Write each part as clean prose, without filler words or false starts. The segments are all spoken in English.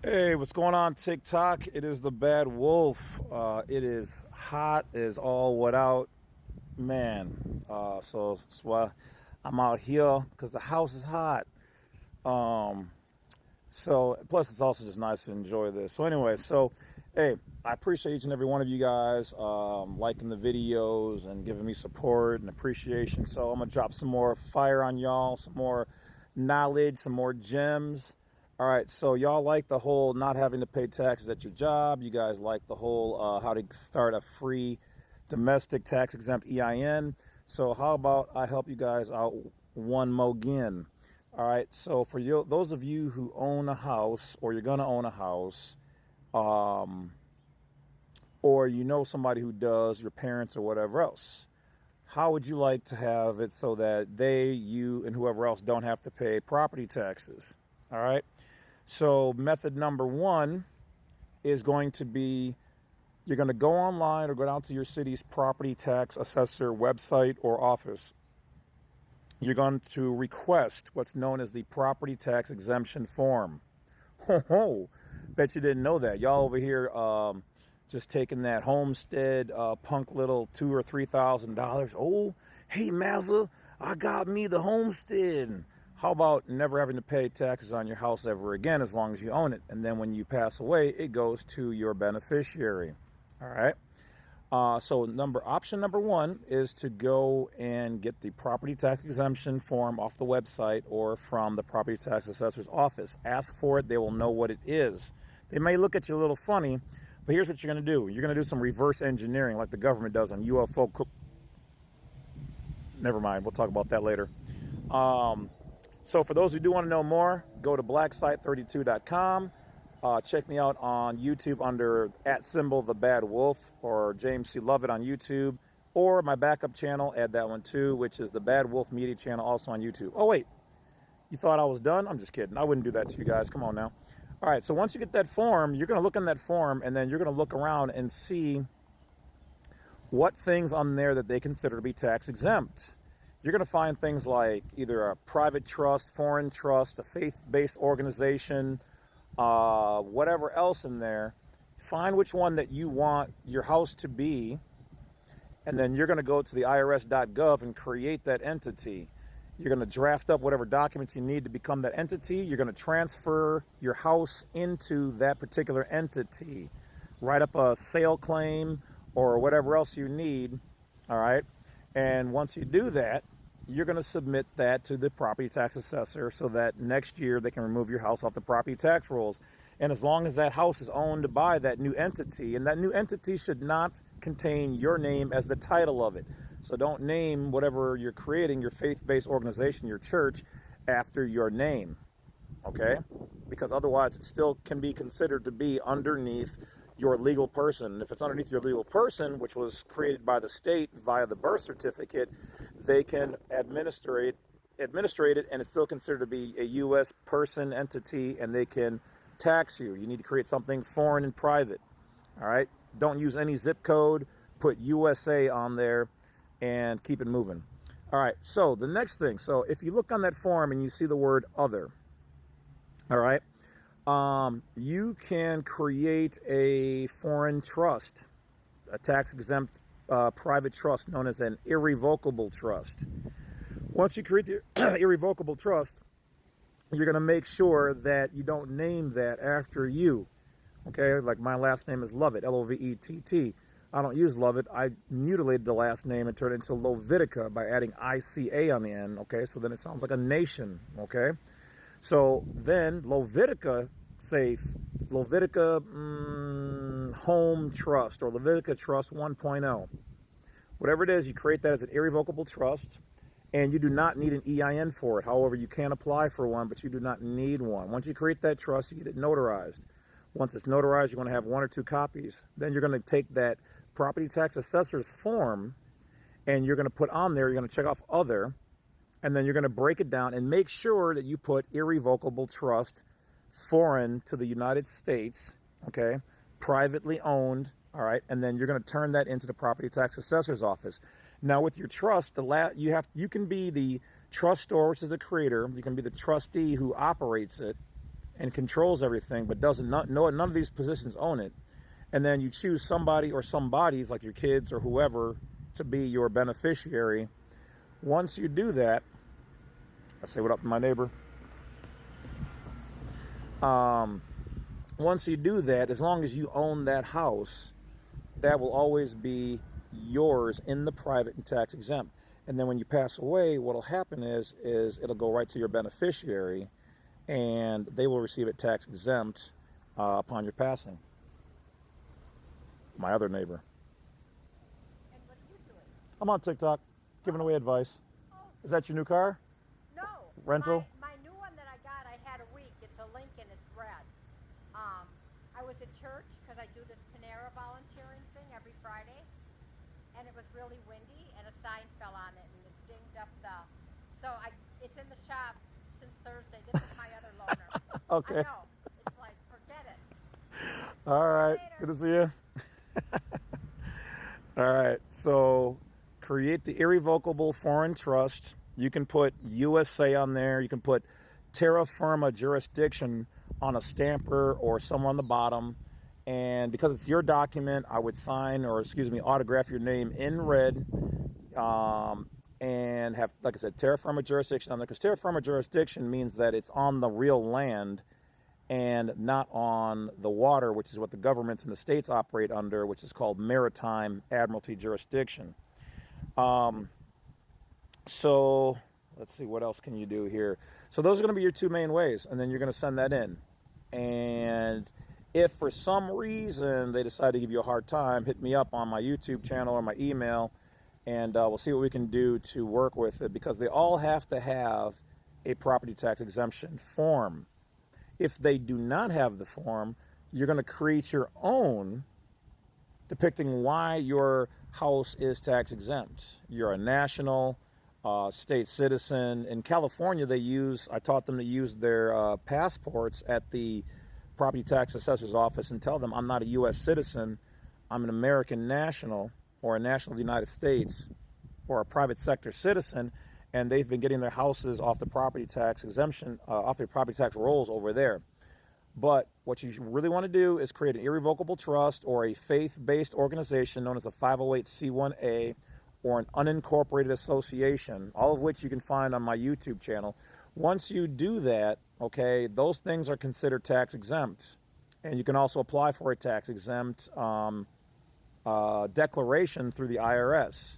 Hey, what's going on TikTok? It is the Badwolf. It is hot as all what out, man. So that's why I'm out here because the house is hot. Um, so plus it's also just nice to enjoy this. So anyway, hey, I appreciate each and every one of you guys liking the videos and giving me support and appreciation. So I'm gonna drop some more fire on y'all, some more knowledge, some more gems. All right, so y'all like the whole not having to pay taxes at your job. You guys like the whole how to start a free domestic tax exempt EIN. So how about I help you guys out one more again? All right, so for you, those of you who own a house or you're gonna own a house, or you know somebody who does, your parents or whatever else, how would you like to have it so that they, you, and whoever else don't have to pay property taxes? All right. So method number one is going to be, you're going to go online or go down to your city's property tax assessor website or office. You're going to request what's known as the property tax exemption form. Ho, bet you didn't know that. Y'all over here just taking that homestead punk little $2,000 or $3,000. Oh, hey Mazza, I got me the homestead. How about never having to pay taxes on your house ever again as long as you own it? And then when you pass away, it goes to your beneficiary. All right. So option number one is to go and get the property tax exemption form off the website or from the property tax assessor's office. Ask for it. They will know what it is. They may look at you a little funny, but here's what you're going to do. You're going to do some reverse engineering like the government does on UFO. Never mind. We'll talk about that later. So for those who do want to know more, go to blacksite32.com. Check me out on YouTube under @the_Badwolf or James C Lovett on YouTube, or my backup channel, add that one too, which is the Badwolf Media channel, also on YouTube. Oh wait, you thought I was done? I'm just kidding. I wouldn't do that to you guys. Come on now. All right, so once you get that form, you're going to look in that form, and then you're going to look around and see what things on there that they consider to be tax exempt. You're going to find things like either a private trust, foreign trust, a faith-based organization, whatever else in there. Find which one that you want your house to be, and then you're going to go to the irs.gov and create that entity. You're going to draft up whatever documents you need to become that entity. You're going to transfer your house into that particular entity. Write up a sale claim or whatever else you need, all right? And once you do that, you're going to submit that to the property tax assessor so that next year they can remove your house off the property tax rolls. And as long as that house is owned by that new entity, and that new entity should not contain your name as the title of it. So don't name whatever you're creating, your faith-based organization, your church, after your name, okay? Because otherwise it still can be considered to be underneath your legal person. And if it's underneath your legal person, which was created by the state via the birth certificate, they can administrate it, and it's still considered to be a U.S. person entity, and they can tax you. You need to create something foreign and private. All right? Don't use any zip code. Put USA on there and keep it moving. All right, so the next thing. So if you look on that form and you see the word other, all right, you can create a foreign trust, a tax-exempt private trust known as an irrevocable trust. Once you create the irrevocable trust, you're going to make sure that you don't name that after you. Okay, like my last name is Lovett, Lovett. I don't use Lovett. I mutilated the last name and turned it into Lovitica by adding ICA on the end. Okay, so then it sounds like a nation. Okay. So then Lovitica, say Lovitica Home Trust or Lovitica Trust 1.0. Whatever it is, you create that as an irrevocable trust, and you do not need an EIN for it. However, you can apply for one, but you do not need one. Once you create that trust, you get it notarized. Once it's notarized, you're going to have 1 or 2 copies. Then you're going to take that property tax assessor's form, and you're going to put on there, you're going to check off other, and then you're going to break it down and make sure that you put irrevocable trust, foreign to the United States, okay, privately owned, all right, and then you're going to turn that into the property tax assessor's office. Now with your trust, you can be the trustor, which is the creator, you can be the trustee who operates it, and controls everything, but doesn't know none of these positions own it, and then you choose somebody or some bodies like your kids or whoever to be your beneficiary. Once you do that, I say what up to my neighbor. Once you do that, as long as you own that house, that will always be yours in the private and tax exempt. And then when you pass away, what'll happen is it'll go right to your beneficiary, and they will receive it tax exempt upon your passing. My other neighbor. And what are you doing? I'm on TikTok, giving away advice. Oh. Is that your new car? No. Rental? My new one that I got, I had a week. It's a Lincoln. It's red. I was at church because I do this Panera volunteering thing every Friday, and it was really windy, and a sign fell on it, and it dinged up the. So it's in the shop since Thursday. This is my other loaner. Okay. I know. It's like, forget it. All right. Later. Good to see you. All right. So create the irrevocable foreign trust. You can put U.S.C. on there. You can put terra firma jurisdiction on a stamper or somewhere on the bottom. And because it's your document, I would sign or, autograph your name in red, and have, like I said, terra firma jurisdiction on there. Because terra firma jurisdiction means that it's on the real land and not on the water, which is what the governments in the states operate under, which is called maritime admiralty jurisdiction. So let's see, what else can you do here? So those are going to be your two main ways, and then you're going to send that in. And if for some reason they decide to give you a hard time, hit me up on my YouTube channel or my email, and we'll see what we can do to work with it, because they all have to have a property tax exemption form. If they do not have the form, you're going to create your own depicting why your house is tax exempt. You're a national state citizen. In California, I taught them to use their passports at the property tax assessor's office and tell them, I'm not a U.S. citizen, I'm an American national, or a national of the United States, or a private sector citizen, and they've been getting their houses off the property tax exemption, off their property tax rolls over there. But what you really want to do is create an irrevocable trust or a faith-based organization known as a 508c1a, or an unincorporated association, all of which you can find on my YouTube channel. Once you do that, okay, those things are considered tax exempt. And you can also apply for a tax exempt declaration through the IRS.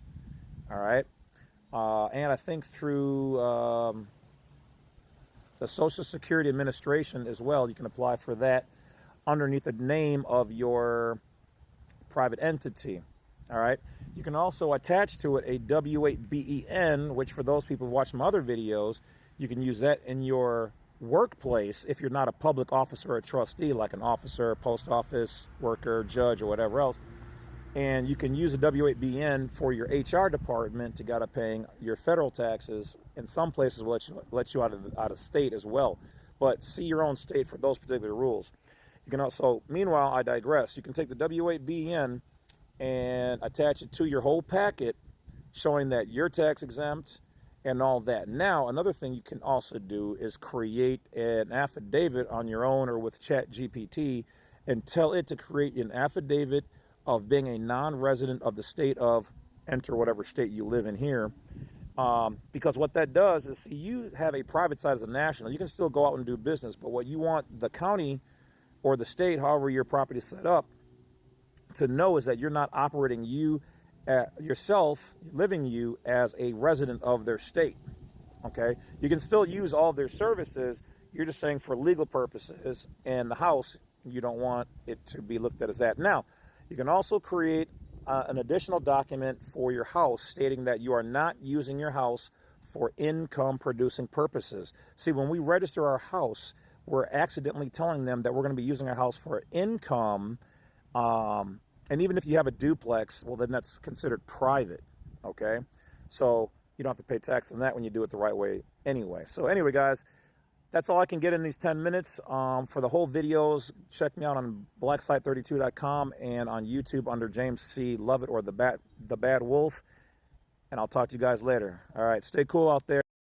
All right. And I think through the Social Security Administration as well, you can apply for that underneath the name of your private entity. All right. You can also attach to it a W-8BEN, which for those people who watch my other videos, you can use that in your workplace if you're not a public officer or a trustee, like an officer, post office worker, judge, or whatever else. And you can use a W-8BN for your HR department to get up paying your federal taxes. In some places will let you out of state as well. But see your own state for those particular rules. You can also, meanwhile, I digress. You can take the W-8BN and attach it to your whole packet, showing that you're tax exempt and all that. Now, another thing you can also do is create an affidavit on your own or with ChatGPT and tell it to create an affidavit of being a non-resident of the state of, enter whatever state you live in here. Because what that does is, see, you have a private side as a national. You can still go out and do business, but what you want the county or the state, however your property is set up, to know is that you're not operating yourself, living you as a resident of their state. Okay? You can still use all of their services. You're just saying for legal purposes, and the house, you don't want it to be looked at as that. Now, you can also create an additional document for your house stating that you are not using your house for income producing purposes. See, when we register our house, we're accidentally telling them that we're going to be using our house for income. And even if you have a duplex, well, then that's considered private. Okay. So you don't have to pay tax on that when you do it the right way anyway. So anyway, guys, that's all I can get in these 10 minutes. For the whole videos, check me out on blacksite32.com and on YouTube under James C Lovett or the Badwolf. And I'll talk to you guys later. All right. Stay cool out there.